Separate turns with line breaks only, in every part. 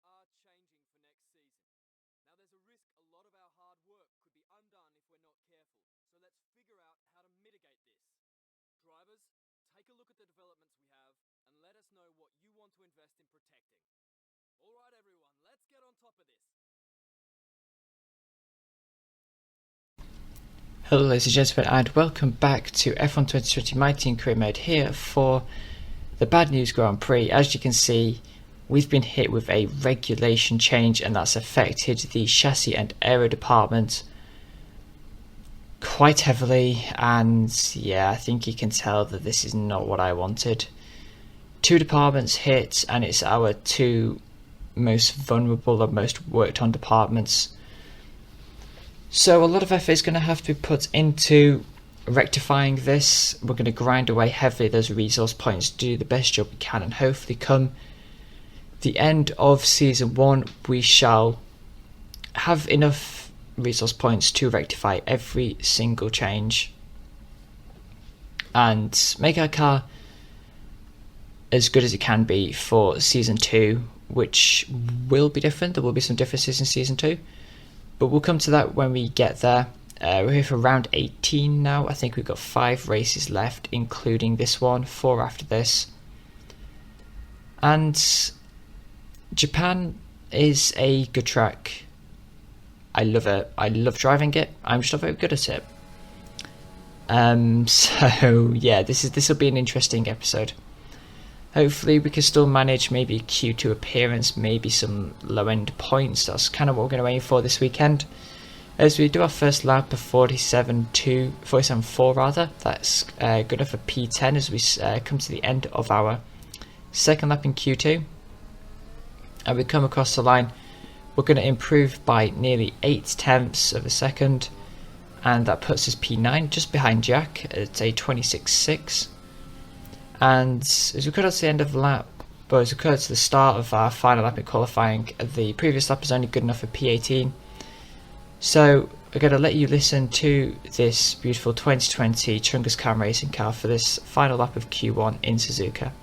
are changing for next season. Now there's a risk a lot of our hard work could be undone if we're not careful, so let's figure out how to mitigate this. Drivers, take a look at the developments we have and let us know what you want to invest in protecting. Alright everyone, let's get on top of this.
Hello ladies and gentlemen, and welcome back to F1 2020 My Team Career Mode here for the Bad News Grand Prix. As you can see, we've been hit with a regulation change, and that's affected the chassis and aero department quite heavily, and yeah, I think you can tell that this is not what I wanted. Two departments hit, and it's our two most vulnerable and most worked on departments. So a lot of effort is going to have to be put into rectifying this. We're going to grind away heavily those resource points, do the best job we can, and hopefully come the end of season 1 we shall have enough resource points to rectify every single change and make our car as good as it can be for season 2, which will be different. There will be some differences in season 2. But we'll come to that when we get there. We're here for round 18 now. I think we've got 5 races left, including this one, 4 after this. And Japan is a good track. I love it. I love driving it. I'm just not very good at it. So yeah, this will be an interesting episode. Hopefully we can still manage maybe a Q2 appearance, maybe some low-end points. That's kind of what we're going to aim for this weekend. As we do our first lap of 47.4 rather. That's good enough for P10 as we come to the end of our second lap in Q2. And we come across the line. We're going to improve by nearly 8/10 of a second. And that puts us P9, just behind Jack at a 26.6. And as we cut to the end of the lap, but as we cut to the start of our final lap in qualifying, the previous lap is only good enough for P18. So we're going to let you listen to this beautiful 2020 Chungus Cam racing car for this final lap of Q1 in Suzuka.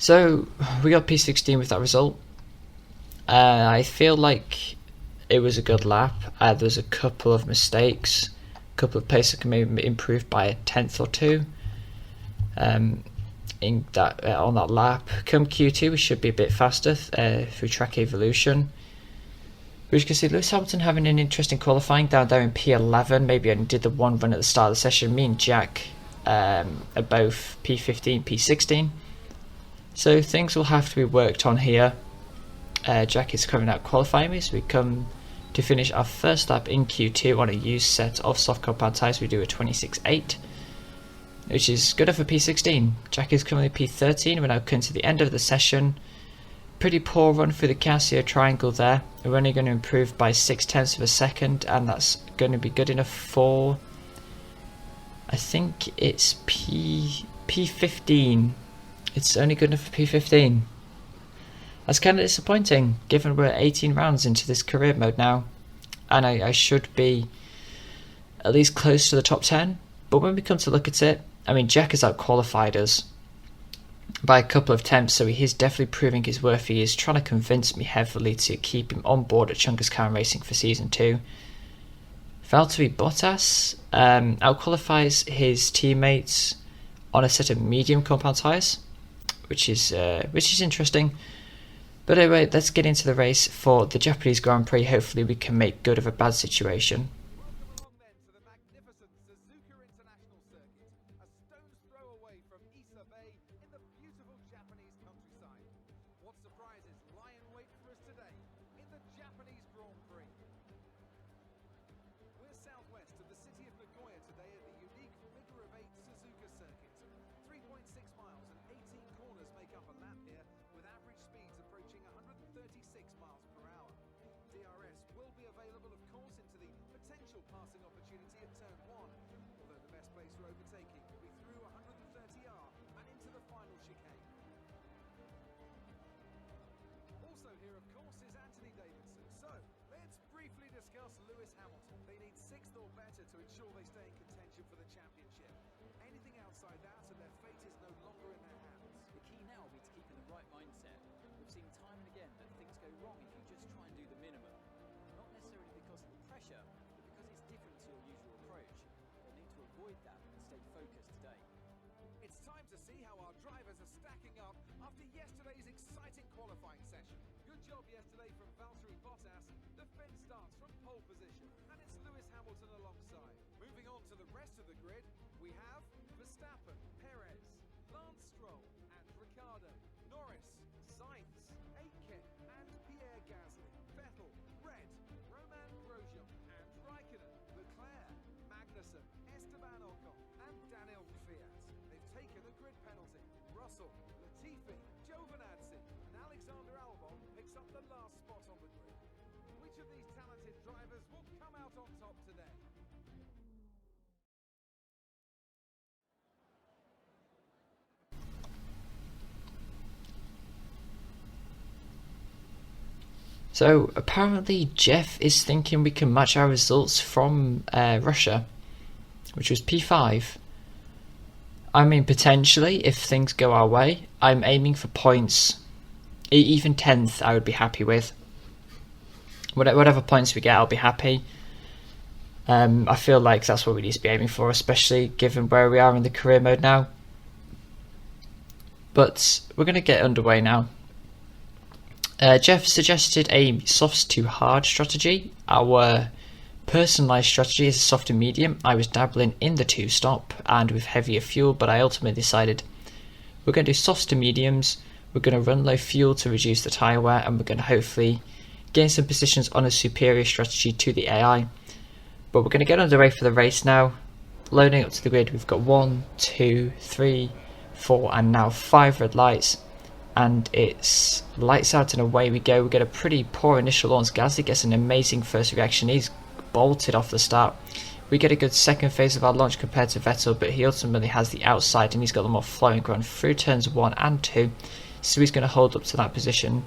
So we got P16 with that result. I feel like it was a good lap. There was a couple of mistakes, a couple of places that can maybe improve by a 10th or 2 in that on that lap. Come Q2 we should be a bit faster through track evolution. But you can see Lewis Hamilton having an interesting qualifying down there in P11. Maybe only did the one run at the start of the session. Me and Jack are both P15, P16. So things will have to be worked on here. Jack is coming out qualifying me, so we come to finish our first lap in Q2 on a used set of soft compound tyres. We do a 26.8, which is good enough for P16. Jack is currently P13. We're now coming to the end of the session. Pretty poor run through the Casio triangle there. We're only going to improve by 0.6 of a second, and that's going to be good enough for, I think it's P15. It's only good enough for P15. That's kind of disappointing, given we're 18 rounds into this career mode now, and I should be at least close to the top 10. But when we come to look at it, I mean, Jack has out-qualified us by a couple of attempts, so he is definitely proving his worth. He is trying to convince me heavily to keep him on board at Chungus Khan Racing for Season 2. Valtteri Bottas out-qualifies his teammates on a set of medium compound tyres, which is interesting. But anyway, let's get into the race for the Japanese Grand Prix. Hopefully we can make good of a bad situation.
Passing opportunity at turn 1, although the best place for overtaking will be through 130R and into the final chicane. Also here, of course, is Anthony Davidson. So, let's briefly discuss Lewis Hamilton. They need 6th or better to ensure they stay in contention for the championship. Anything outside that and their fate is no longer in their hands.
The key now will be to keep in the right mindset. We've seen time and again that things go wrong if you just try and do the minimum. Not necessarily because of the pressure, different to your usual approach. They'll need to avoid that and stay focused today.
It's time to see how our drivers are stacking up after yesterday's exciting qualifying session. Good job yesterday from Valtteri Bottas. The fence starts from pole position, and it's Lewis Hamilton alongside. Moving on to the rest of the grid, we have Verstappen, Perez, Lance Stroll and Ricciardo, Norris, Sainz, Aitken and Pierre Gasly, Vettel, Red, Romain Grosjean and Raikkonen, Leclerc, Magnussen, Esteban Ocon and Daniel Kvyat. They've taken a grid penalty. Russell, Latifi, Giovinazzi and Alexander Albon picks up the last spot on the grid. Which of these talented drivers will come out on top today?
So apparently Jeff is thinking we can match our results from Russia, which was P5. I mean, potentially, if things go our way. I'm aiming for points. Even 10th I would be happy with. Whatever points we get, I'll be happy. I feel like that's what we need to be aiming for, especially given where we are in the career mode now. But we're going to get underway now. Jeff suggested a soft to hard strategy. Our personalised strategy is a soft to medium. I was dabbling in the 2-stop and with heavier fuel, but I ultimately decided we're going to do softs to mediums, we're going to run low fuel to reduce the tyre wear, and we're going to hopefully gain some positions on a superior strategy to the AI. But we're going to get underway for the race now. Loading up to the grid, we've got 1, 2, 3, 4 and now 5 red lights. And it's lights out and away we go. We get a pretty poor initial launch. Gasly gets an amazing first reaction. He's bolted off the start. We get a good second phase of our launch compared to Vettel, but he ultimately has the outside and he's got the more flowing run through turns 1 and 2. So he's going to hold on to that position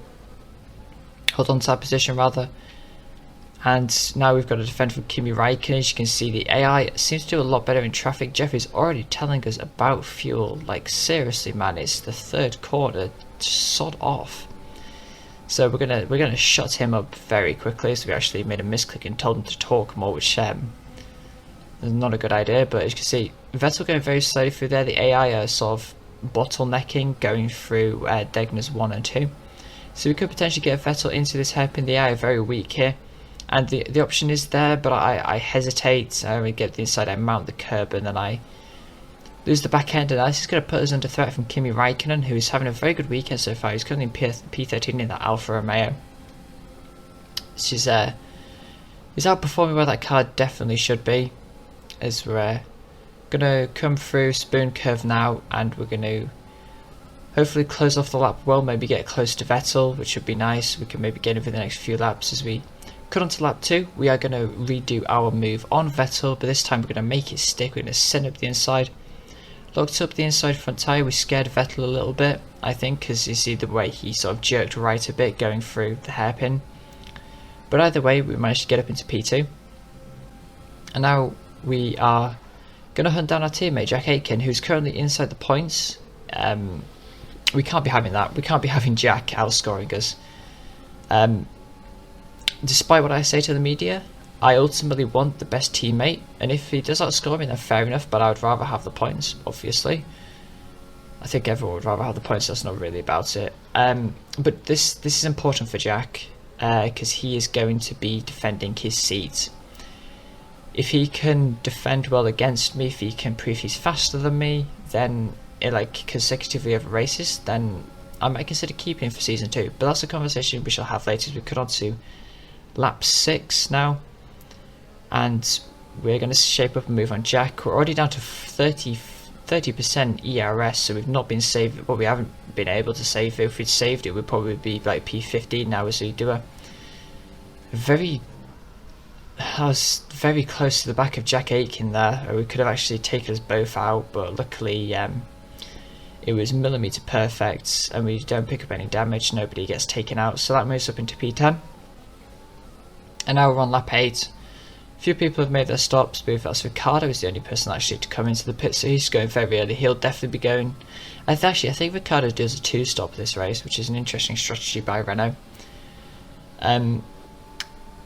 rather. And now we've got a defend from Kimi Räikkönen. As you can see, the AI seems to do a lot better in traffic. Jeff is already telling us about fuel. Like, seriously, man, it's the 3rd corner. Sod off. So we're gonna shut him up very quickly. So we actually made a misclick and told him to talk more, which is not a good idea. But as you can see, Vettel going very slowly through there. The AI are sort of bottlenecking going through Degner's 1 and 2. So we could potentially get Vettel into this hairpin. The AI are very weak here. And the option is there, but I hesitate. I get the inside, I mount the curb, and then I lose the back end. And this is going to put us under threat from Kimi Räikkönen, who is having a very good weekend so far. He's currently in P13 in that Alfa Romeo. He's outperforming where that car definitely should be. As we're going to come through Spoon Curve now, and we're going to hopefully close off the lap well, maybe get close to Vettel, which would be nice. We can maybe get him for the next few laps as we cut onto lap 2. We are going to redo our move on Vettel, but this time we're going to make it stick. We're going to send up the inside. Locked up the inside front tyre. We scared Vettel a little bit, I think, because you see the way he sort of jerked right a bit going through the hairpin. But either way, we managed to get up into P2. And now we are going to hunt down our teammate, Jack Aitken, who's currently inside the points. We can't be having that. We can't be having Jack outscoring us. Despite what I say to the media, I ultimately want the best teammate. And if he does outscore me, then fair enough, but I would rather have the points, obviously. I think everyone would rather have the points, that's not really about it. But this is important for Jack, because he is going to be defending his seat. If he can defend well against me, if he can prove he's faster than me, then like consecutively over races, then I might consider keeping him for season 2. But that's a conversation we shall have later as we cut on to lap 6 now. And we're going to shape up and move on Jack. We're already down to 30% ERS, so we've not been saved, well, we haven't been able to save it. If we'd saved it, we'd probably be like P15 now, as we do I was very close to the back of Jack Aitken there, or we could have actually taken us both out, but luckily it was millimetre perfect and we don't pick up any damage, nobody gets taken out, so that moves up into P10. And now we're on lap 8. A few people have made their stops, but that's Ricardo is the only person actually to come into the pit, so he's going very early. He'll definitely be going. I think Ricardo does a 2-stop this race, which is an interesting strategy by Renault.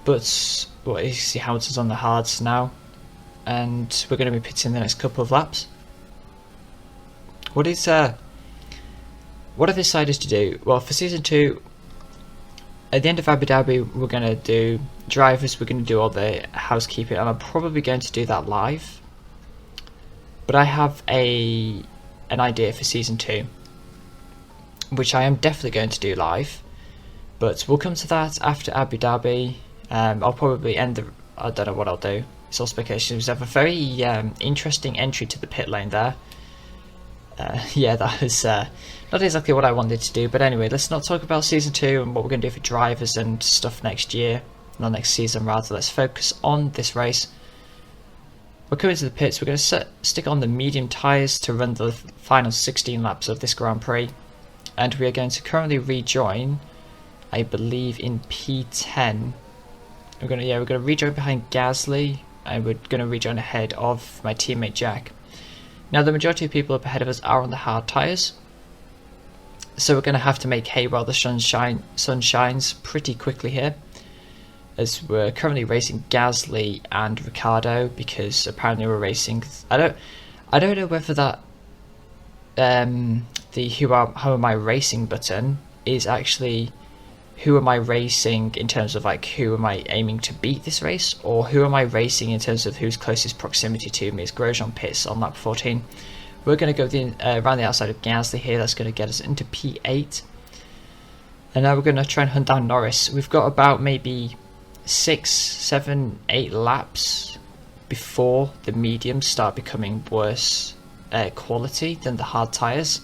But well, you see Hamilton's on the hards now, and we're going to be pitting the next couple of laps. What I've decided to do, well, for season 2, at the end of Abu Dhabi, we're going to do drivers, we're going to do all the housekeeping, and I'm probably going to do that live. But I have an idea for season 2, which I am definitely going to do live, but we'll come to that after Abu Dhabi. I'll probably end the, I don't know what I'll do, it's all speculation. We have a very interesting entry to the pit lane there. Yeah, that was not exactly what I wanted to do, but anyway, let's not talk about season 2 and what we're going to do for drivers and stuff next year, not next season rather. Let's focus on this race. We're coming to the pits. We're going to stick on the medium tyres to run the final 16 laps of this Grand Prix, and we are going to currently rejoin, I believe, in P10. We're going to rejoin behind Gasly, and we're going to rejoin ahead of my teammate Jack. Now, the majority of people up ahead of us are on the hard tyres, so we're going to have to make hay while the sun shines pretty quickly here, as we're currently racing Gasly and Ricciardo, because apparently we're racing. I don't know whether that the how am I racing button is actually who am I racing in terms of like who am I aiming to beat this race, or who am I racing in terms of whose closest proximity to me is Grosjean pits on lap 14. We're going to go around the outside of Gasly here. That's going to get us into P8, and now we're going to try and hunt down Norris. We've got about maybe 6, 7, 8 laps before the mediums start becoming worse quality than the hard tyres,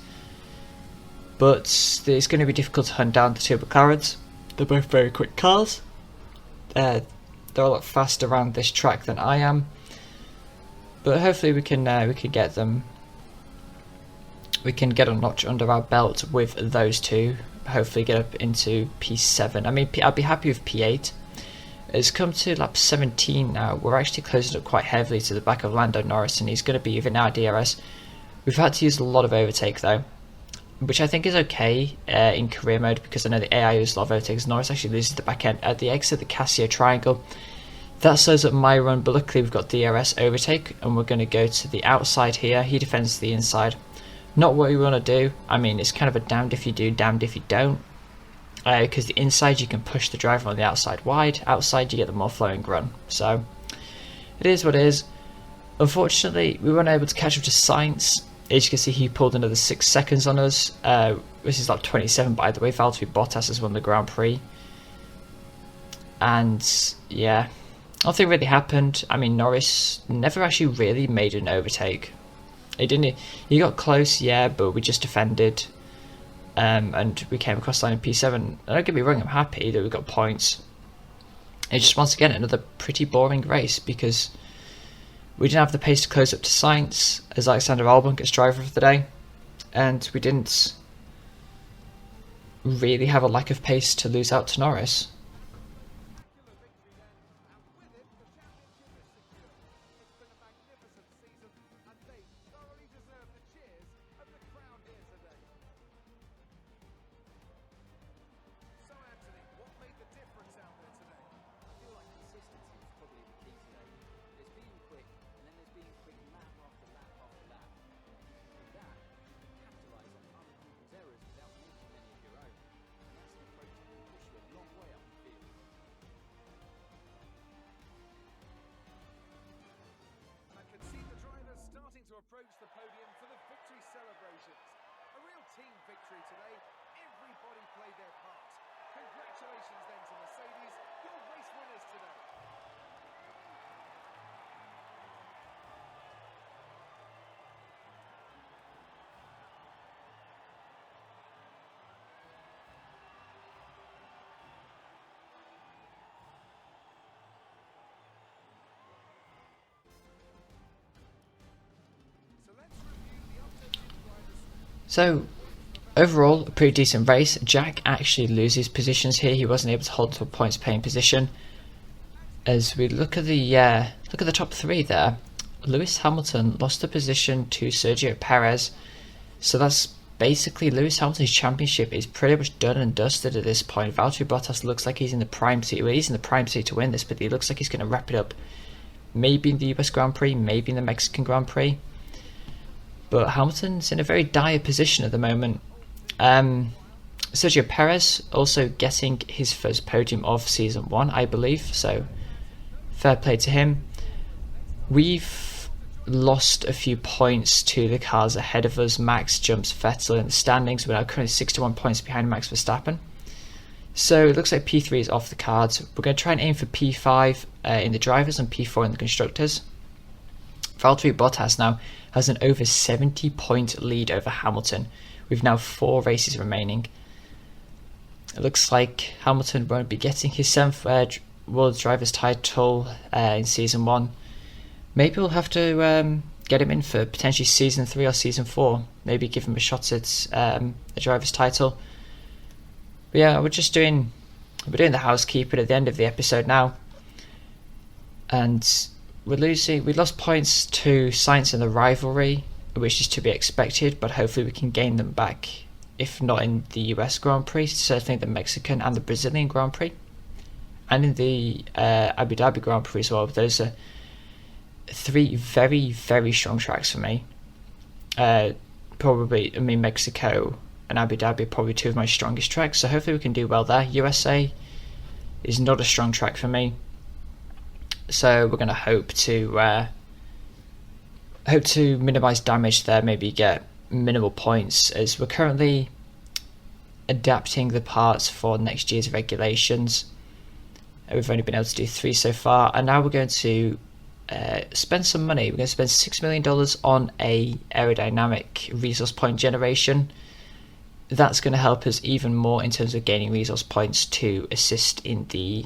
but it's going to be difficult to hunt down the two McLarens. They're both very quick cars. They're a lot faster around this track than I am, but hopefully we can get them. We can get a notch under our belt with those two. Hopefully get up into P7. I mean, I'd be happy with P8. It's come to lap 17 now. We're actually closing up quite heavily to the back of Lando Norris, and he's going to be within our DRS. We've had to use a lot of overtake though, which I think is okay in career mode, because I know the AI uses a lot of overtakes. Norris actually loses the back end at the exit of the Casio triangle. That slows up my run, but luckily we've got DRS overtake, and we're going to go to the outside here. He defends the inside. Not what we want to do. I mean, it's kind of a damned if you do, damned if you don't. Because the inside you can push the driver on the outside wide. Outside you get the more flowing run. So it is what it is. Unfortunately, we weren't able to catch up to Sainz. As you can see, he pulled another 6 seconds on us. This is lap 27, by the way. Valtteri Bottas has won the Grand Prix. And yeah, nothing really happened. I mean, Norris never actually really made an overtake. He got close, yeah, but we just defended. And we came across the line in P7. Don't get me wrong, I'm happy that we got points. It's just, once again, another pretty boring race, because we didn't have the pace to close up to Sainz as Alexander Albon gets driver of the day, and we didn't really have a lack of pace to lose out to Norris.
Spectacular victory then, and with it, the championship is secure. It's been a magnificent season, and they thoroughly deserve the cheers of the crowd here today. So, Anthony, what made the difference out there today?
I feel like consistency is probably the key today. There's being quick, and then there's being quick lap after lap after lap. And if you can do that, you can capitalise on other people's errors without making many of your own. And that's an approach that can push you a long way up the field.
And I can see the drivers starting to approach the podium for the victory celebrations. A real team victory today. Everybody played their part. Congratulations then to Mercedes, your race winners today. So let's review the updated drivers.
So, overall, a pretty decent race. Jack actually loses positions here. He wasn't able to hold to a points paying position. As we look at the top three there, Lewis Hamilton lost a position to Sergio Perez. So that's basically Lewis Hamilton's championship is pretty much done and dusted at this point. Valtteri Bottas looks like he's in the prime seat. Well, he's in the prime seat to win this, but he looks like he's going to wrap it up. Maybe in the US Grand Prix, maybe in the Mexican Grand Prix. But Hamilton's in a very dire position at the moment. Sergio Perez also getting his first podium of season 1, I believe, so fair play to him. We've lost a few points to the cars ahead of us. Max jumps Vettel in the standings. We're now currently 61 points behind Max Verstappen. So it looks like P3 is off the cards. We're going to try and aim for P5 in the drivers and P4 in the constructors. Valtteri Bottas now has an over 70 point lead over Hamilton. We've now 4 races remaining. It looks like Hamilton won't be getting his 7th World Drivers title in Season 1. Maybe we'll have to get him in for potentially Season 3 or Season 4. Maybe give him a shot at a Drivers title. But yeah, we're doing the housekeeping at the end of the episode now. And we lost points to Sainz in the rivalry, which is to be expected, but hopefully we can gain them back, if not in the US Grand Prix, certainly the Mexican and the Brazilian Grand Prix, and in the Abu Dhabi Grand Prix as well. Those are 3 very, very strong tracks for me. Mexico and Abu Dhabi are probably 2 of my strongest tracks, so hopefully we can do well there. USA is not a strong track for me, so we're going to hope to minimise damage there, maybe get minimal points, as we're currently adapting the parts for next year's regulations. We've only been able to do 3 so far, and now we're going to spend some money. We're going to spend $6 million on a aerodynamic resource point generation. That's going to help us even more in terms of gaining resource points to assist in the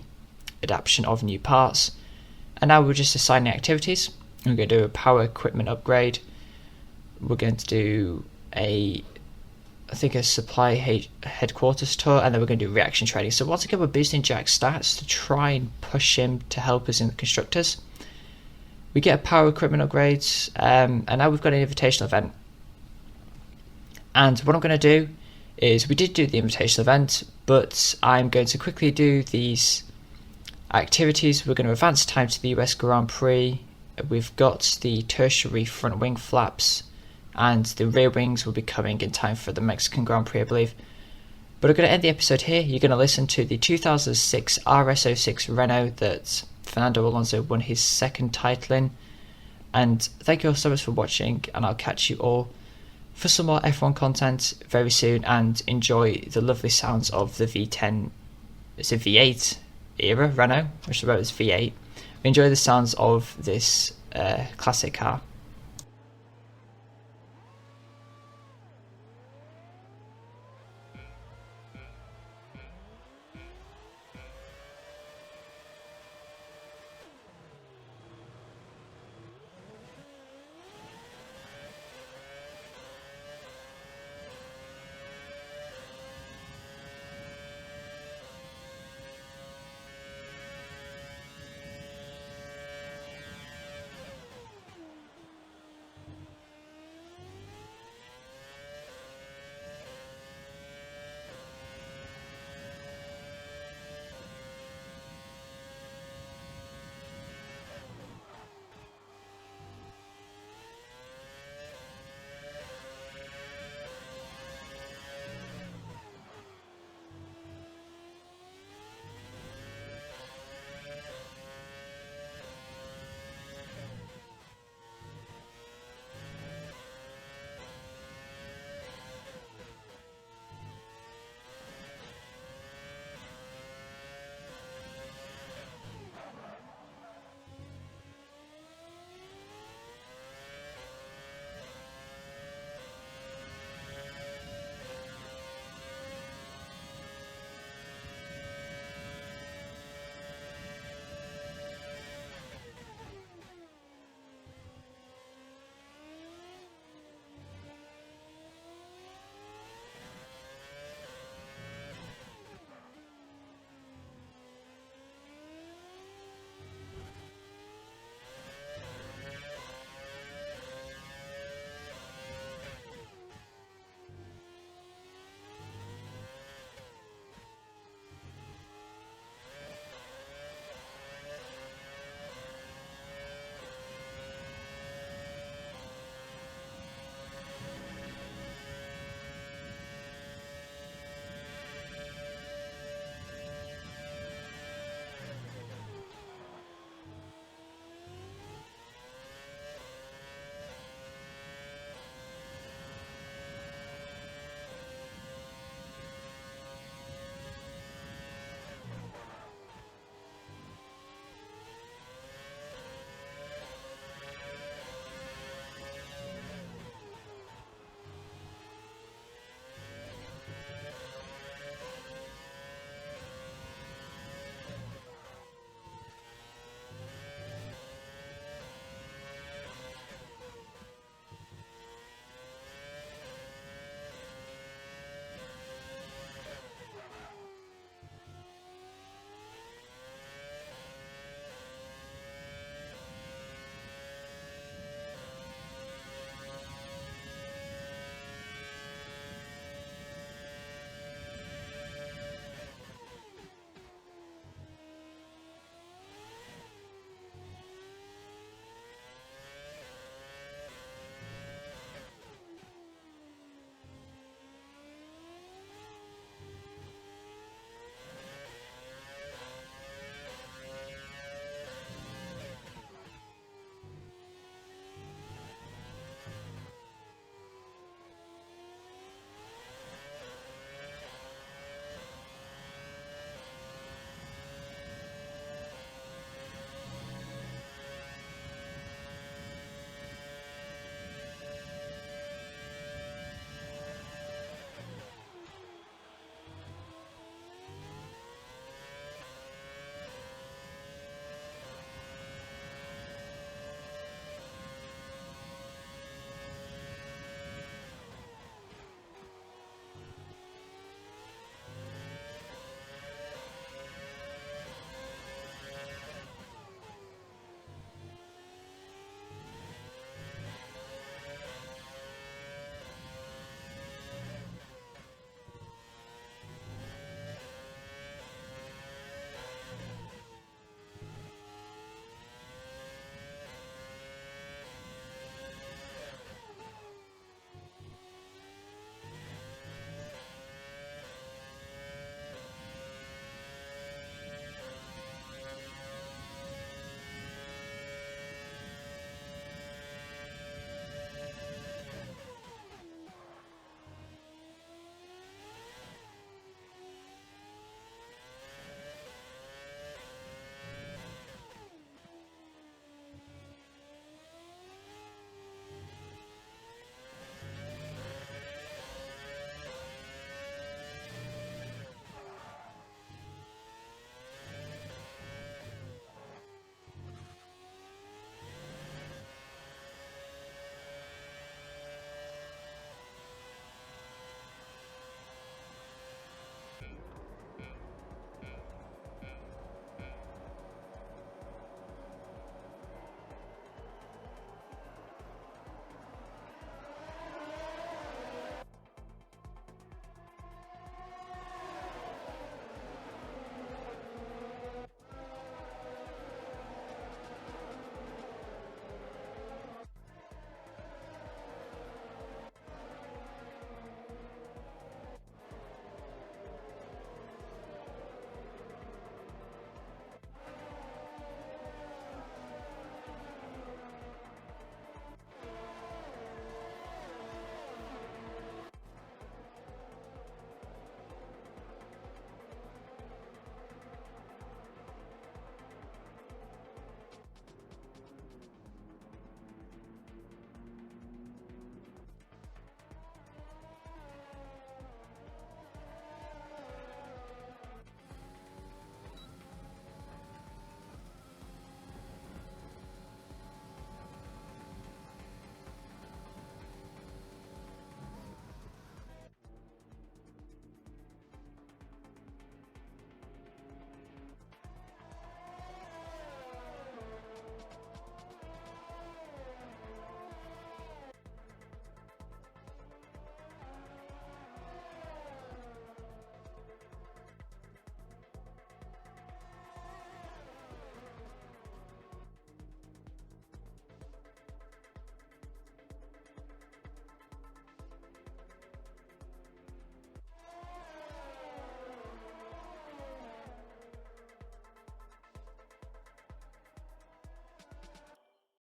adaptation of new parts. And now we're just assigning activities. We're going to do a power equipment upgrade. We're going to do a supply headquarters tour, and then we're going to do reaction trading. So once again, we're boosting Jack's stats to try and push him to help us in the constructors. We get a power equipment upgrades, and now we've got an invitational event. And what I'm going to do is, we did do the invitational event, but I'm going to quickly do these activities. We're going to advance time to the US Grand Prix. We've got the tertiary front wing flaps, and the rear wings will be coming in time for the Mexican Grand Prix, I believe. But I'm going to end the episode here. You're going to listen to the 2006 RS06 Renault that Fernando Alonso won his 2nd title in. And thank you all so much for watching, and I'll catch you all for some more F1 content very soon, and enjoy the lovely sounds of the V10, it's a V8 era Renault, which I wrote as V8. Enjoy the sounds of this classic car.